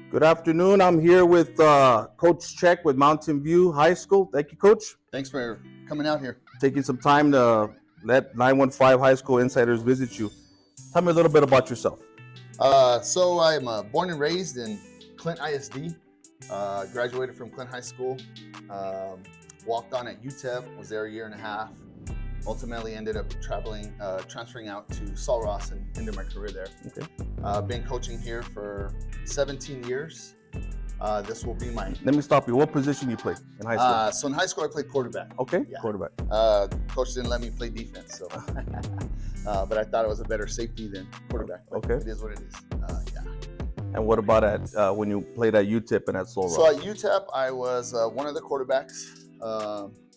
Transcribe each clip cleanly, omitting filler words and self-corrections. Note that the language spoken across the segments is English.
Good afternoon. I'm here with Coach Check with Mountain View High School. Thank you, Coach. Thanks for coming out here. Taking some time to let 915 High School insiders visit you. Tell me a little bit about yourself. So I'm born and raised in Clint ISD. Graduated from Clint High School. Walked on at UTEP. Was there a year and a half. Ultimately ended up transferring out to Sul Ross and ended my career there. Okay. Been coaching here for 17 years. This will be my... Let me stop you. What position you play in high school? So in high school, I played quarterback. Okay, Yeah. quarterback. Coach didn't let me play defense, so but I thought it was a better safety than quarterback. But Okay. It is what it is. Yeah. And what about at when you played at UTEP and at Sul Ross? So at UTEP, I was one of the quarterbacks.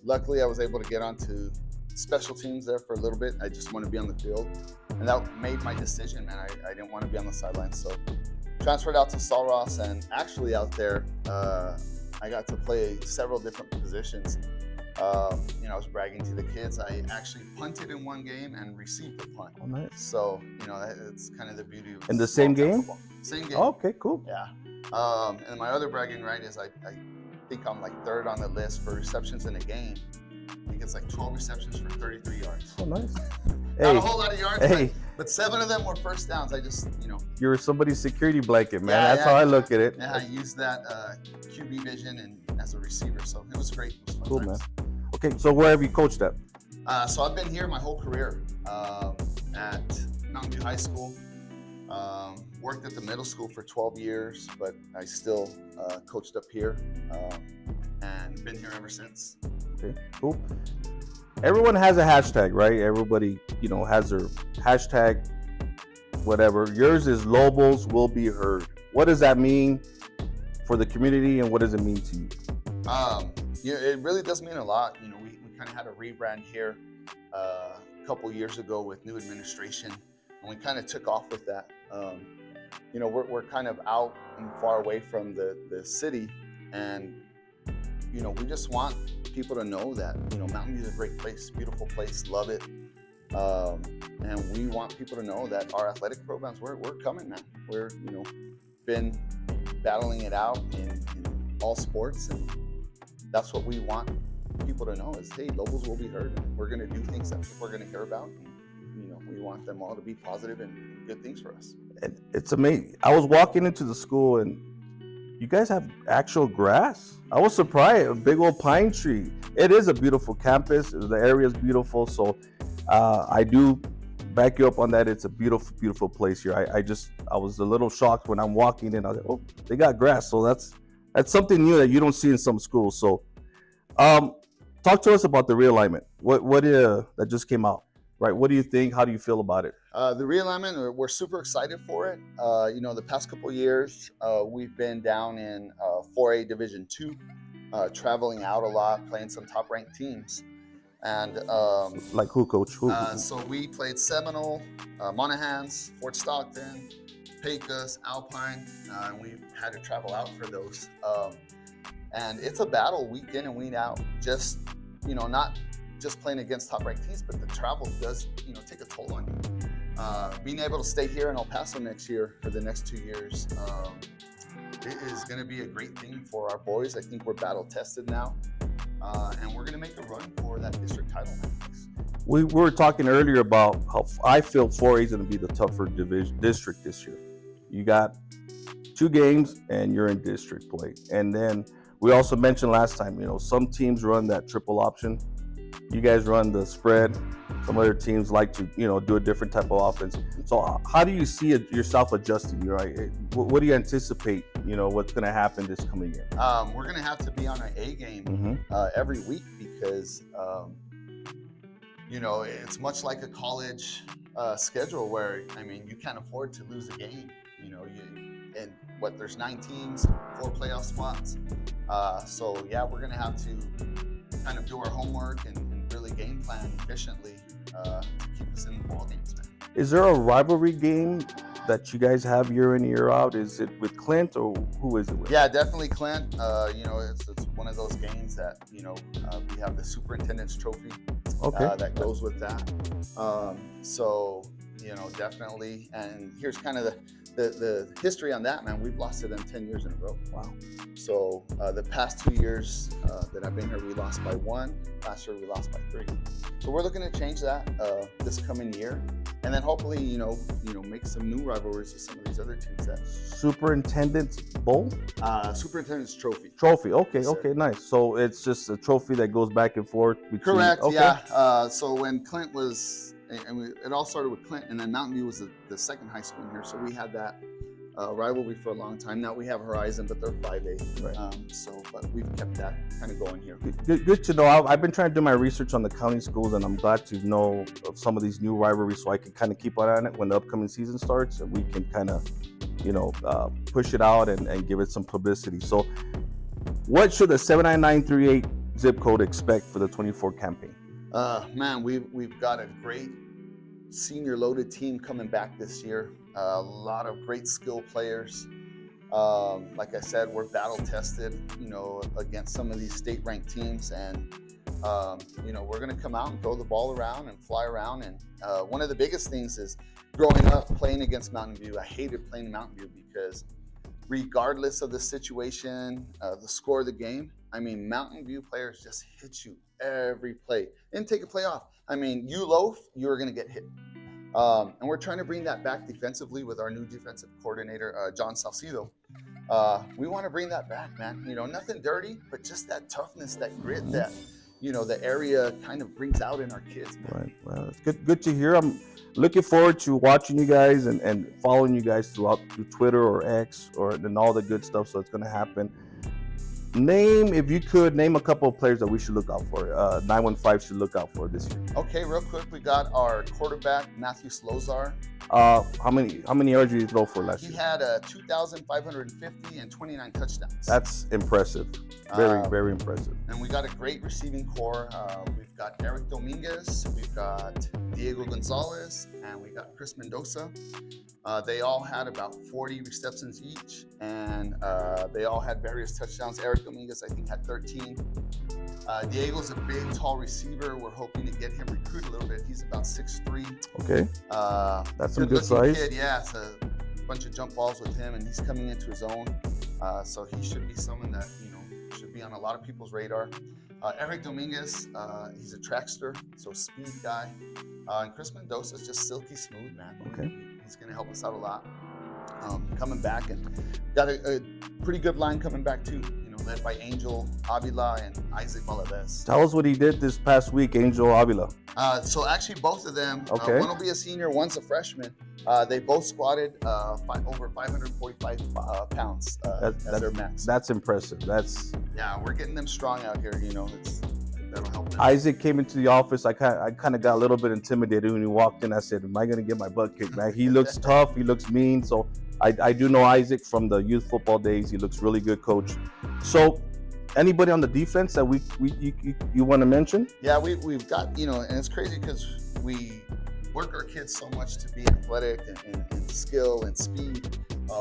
Luckily, I was able to get onto special teams there for a little bit. I just want to be on the field, and that made my decision, man. I didn't want to be on the sidelines, so transferred out to Sul Ross, and actually out there, I got to play several different positions. I was bragging to the kids. I actually punted in one game and received the punt. Oh, nice. So, it's kind of the beauty of In the same game? football. Same game. Oh, okay, cool. Yeah. And my other bragging right is I think I'm like third on the list for receptions in a game. I think it's like 12 receptions for 33 yards. Oh, nice. Not a whole lot of yards, Hey. but 7 of them were first downs. I just, You're somebody's security blanket, man. Yeah, That's how I look at it. Yeah, I used that QB vision and as a receiver, so it was great. It was fun Cool, times. man. Okay, so where have you coached at? So I've been here my whole career at Mountain View High School. Worked at the middle school for 12 years, but I still coached up here and been here ever since. Okay, cool. Everyone has a hashtag, right? Everybody, has their hashtag, whatever. Yours is Lobos will be heard. What does that mean for the community, and what does it mean to you? It really does mean a lot. We kind of had a rebrand here a couple years ago with new administration, and we kind of took off with that. We're kind of out and far away from the city, and we just want people to know that Mountain View is a great place, beautiful place, love it, and we want people to know that our athletic programs, we're coming, man. We're been battling it out in all sports, and that's what we want people to know is, hey, Lobos will be heard. We're going to do things that people are going to hear about. We want them all to be positive and good things for us. And it's amazing. I was walking into the school, and you guys have actual grass. I was surprised. A big old pine tree. It is a beautiful campus. The area is beautiful. So I do back you up on that. It's a beautiful, beautiful place here. I was a little shocked when I'm walking in. I was like, oh, they got grass. So that's something new that you don't see in some schools. So talk to us about the realignment. What that just came out, right? What do you think? How do you feel about it? The realignment, we're super excited for it. The past couple of years, we've been down in 4A Division II, traveling out a lot, playing some top-ranked teams. And like who, Coach? Who? So we played Seminole, Monahans, Fort Stockton, Pecos, Alpine, and we had to travel out for those. And it's a battle week in and week out. Just not just playing against top-ranked teams, but the travel does take a toll on you. Being able to stay here in El Paso next year for the next 2 years, it is going to be a great thing for our boys. I think we're battle-tested now, and we're going to make a run for that district title next. We were talking earlier about how I feel 4A is going to be the tougher district this year. You got 2 games, and you're in district play. And then we also mentioned last time, some teams run that triple option. You guys run the spread. Some other teams like to, do a different type of offense. So how do you see yourself adjusting? Right? What do you anticipate, what's going to happen this coming year? We're going to have to be on our A game every week because, it's much like a college schedule where, you can't afford to lose a game. There's 9 teams, 4 playoff spots. So yeah, we're going to have to kind of do our homework and really game plan efficiently to keep us in the ball games, man. Is there a rivalry game that you guys have year in, year out? Is it with Clint or who is it with? Yeah, definitely Clint. It's one of those games that, we have the superintendent's trophy that goes with that. So, definitely. And here's kind of the history on that, man, we've lost to them 10 years in a row. Wow. So the past 2 years that I've been here, we lost by 1. Last year we lost by 3. So we're looking to change that this coming year, and then hopefully, make some new rivalries with some of these other teams. That Superintendent's Bowl? Superintendent's Trophy. Trophy. Okay, Yes, okay, nice. So it's just a trophy that goes back and forth between. Correct. Okay. Yeah. So when Clint was, it all started with Clint, and then Mountain View was the second high school in here. So we had that rivalry for a long time. Now we have Horizon, but they're 5A. Right. But we've kept that kind of going here. Good to know. I've been trying to do my research on the county schools, and I'm glad to know of some of these new rivalries, so I can kind of keep an eye on it when the upcoming season starts, and we can kind of, push it out and give it some publicity. So, what should the 79938 zip code expect for the 24 campaign? Man, we've got a great senior loaded team coming back this year. A lot of great skill players. Like I said, we're battle tested, against some of these state ranked teams, and we're going to come out and throw the ball around and fly around. And one of the biggest things is growing up playing against Mountain View. I hated playing Mountain View because regardless of the situation, the score of the game, Mountain View players just hit you every play. Didn't take a play off. You loaf, you're going to get hit. And we're trying to bring that back defensively with our new defensive coordinator, John Salcido. We want to bring that back, man. Nothing dirty, but just that toughness, that grit that, the area kind of brings out in our kids, man. Right. Well, it's good to hear. I'm looking forward to watching you guys and following you guys through Twitter or X and all the good stuff. So it's going to happen. If you could name a couple of players that we should look out for, 915 should look out for this year. Okay, real quick, we got our quarterback, Matthew Slozar. How many yards did he throw for last year? He had 2,550 and 29 touchdowns. That's impressive. Very impressive. And we got a great receiving core. We've got Eric Dominguez, we've got Diego Gonzalez, and we got Chris Mendoza. They all had about 40 receptions each, and they all had various touchdowns. Eric Dominguez, I think, had 13. Diego's a big, tall receiver. We're hoping to get him recruited a little bit. He's about 6'3". Okay. That's some good size. Kid. Yeah, it's a bunch of jump balls with him, and he's coming into his own. So he should be someone that, should be on a lot of people's radar. Eric Dominguez, he's a trackster, so speed guy. And Chris Mendoza is just silky smooth, man. Okay. He's going to help us out a lot. Coming back, and got a pretty good line coming back too, led by Angel Avila and Isaac Valadez. Tell us what he did this past week, Angel Avila. So actually both of them, okay. One will be a senior, one's a freshman. They both squatted over 545 pounds as their max. That's impressive. Yeah, we're getting them strong out here, that'll help them. Isaac came into the office. I kind of got a little bit intimidated when he walked in. I said, am I going to get my butt kicked, man? He looks tough. He looks mean. So I do know Isaac from the youth football days. He looks really good, coach. So anybody on the defense that you want to mention? Yeah, we've got, and it's crazy because we work our kids so much to be athletic and skill and speed,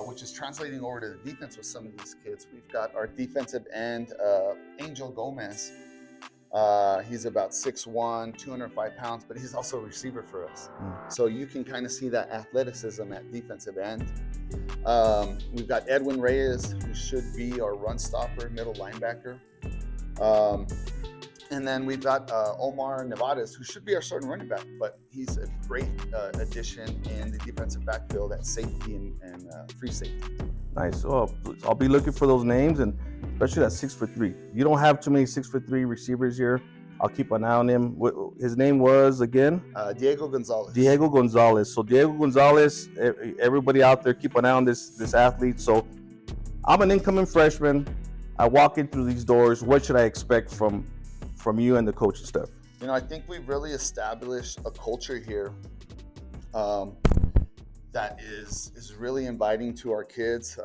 which is translating over to the defense with some of these kids. We've got our defensive end, Angel Gomez. He's about 6'1", 205 pounds, but he's also a receiver for us. So you can kind of see that athleticism at defensive end. We've got Edwin Reyes, who should be our run stopper, middle linebacker. And then we've got Omar Nevadas, who should be our starting running back, but he's a great addition in the defensive backfield at safety and free safety. Nice. Oh, I'll be looking for those names, and especially that 6'3". You don't have too many 6'3" receivers here. I'll keep an eye on him. His name was again? Diego Gonzalez. Diego Gonzalez. So Diego Gonzalez, everybody out there, keep an eye on this athlete. So I'm an incoming freshman. I walk in through these doors. What should I expect from you and the coaching staff? I think we've really established a culture here that is really inviting to our kids.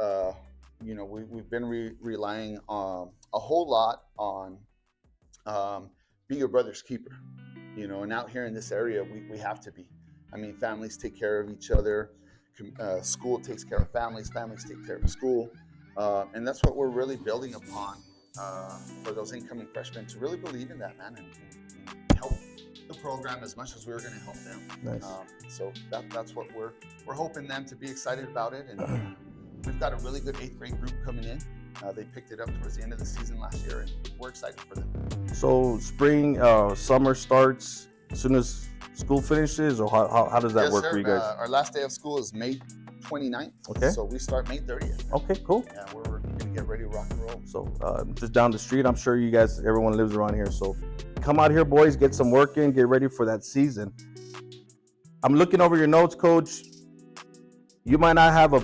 We've been relying a whole lot on be your brother's keeper, and out here in this area, we have to be. Families take care of each other. School takes care of families. Families take care of school. And that's what we're really building upon for those incoming freshmen, to really believe in that, man, and help the program as much as we were going to help them. Nice. So that's what we're hoping them to be excited about it. And we've got a really good 8th grade group coming in. They picked it up towards the end of the season last year, and we're excited for them. So spring, summer starts as soon as school finishes, or how does that Yes, work sir. for you guys? Our last day of school is May 29th. Okay. So we start May 30th. Okay, cool. Yeah, we're going to get ready to rock and roll. So just down the street, I'm sure you guys, everyone lives around here. So come out here, boys, get some work in, get ready for that season. I'm looking over your notes, Coach. You might not have a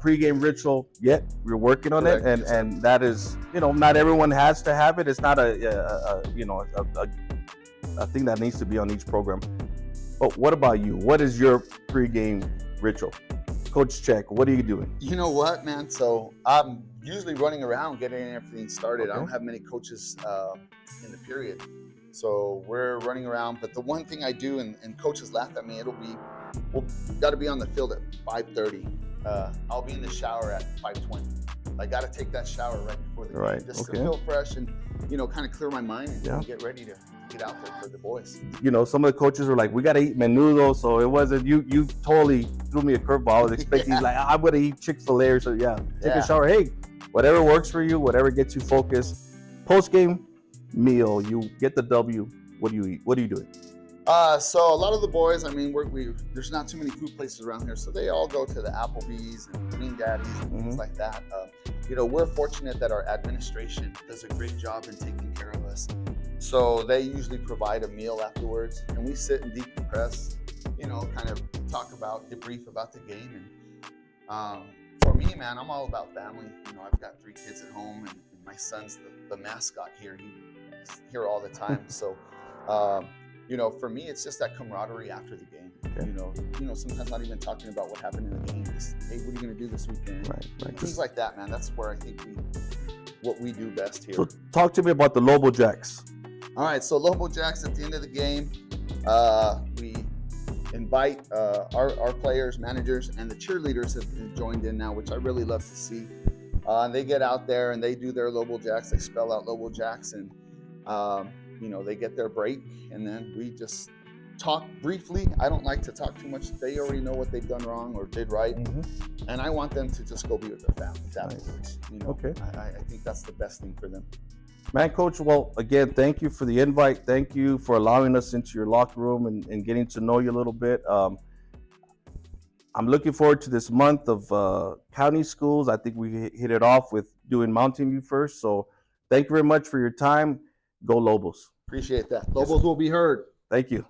pregame ritual yet. We're working on Correct. it, and that is, not everyone has to have it. It's not a thing that needs to be on each program. But what about you? What is your pregame ritual? Coach Check, what are you doing? You know what, man? So I'm usually running around getting everything started. Okay. I don't have many coaches in the period. So we're running around. But the one thing I do, and coaches laugh at me, we've got to be on the field at 5:30. I'll be in the shower at 5:20. I got to take that shower right before the game, just to feel fresh and, kind of clear my mind and get ready to get out there for the boys. Some of the coaches were like, we got to eat menudo. So it wasn't, you totally threw me a curveball. I was expecting, like, I'm going to eat Chick-fil-A or so. Take a shower. Hey, whatever works for you, whatever gets you focused. Post-game meal, you get the W. What do you eat? What are you doing? So a lot of the boys, there's not too many food places around here, so they all go to the Applebee's and Green Daddy's and things like that. We're fortunate that our administration does a great job in taking care of us. So they usually provide a meal afterwards, and we sit and decompress, kind of debrief about the game. And for me, man, I'm all about family. I've got 3 kids at home, and my son's the mascot here. He's here all the time. So, for me, it's just that camaraderie after the game. Okay. Sometimes not even talking about what happened in the game. Just, hey, what are you going to do this weekend? Right. Things like that, man. That's where I think what we do best here. So talk to me about the Lobo Jacks. All right, so Lobo Jacks, at the end of the game, we invite our players, managers, and the cheerleaders have joined in now, which I really love to see. They get out there and they do their Lobo Jacks. They spell out Lobo Jacks, and they get their break, and then we just talk briefly. I don't like to talk too much. They already know what they've done wrong or did right, and I want them to just go be with their families afterwards. Okay. I think that's the best thing for them. Man, Coach, well, again, thank you for the invite. Thank you for allowing us into your locker room and getting to know you a little bit. I'm looking forward to this month of county schools. I think we hit it off with doing Mountain View first. So thank you very much for your time. Go Lobos. Appreciate that. Lobos will be heard. Thank you.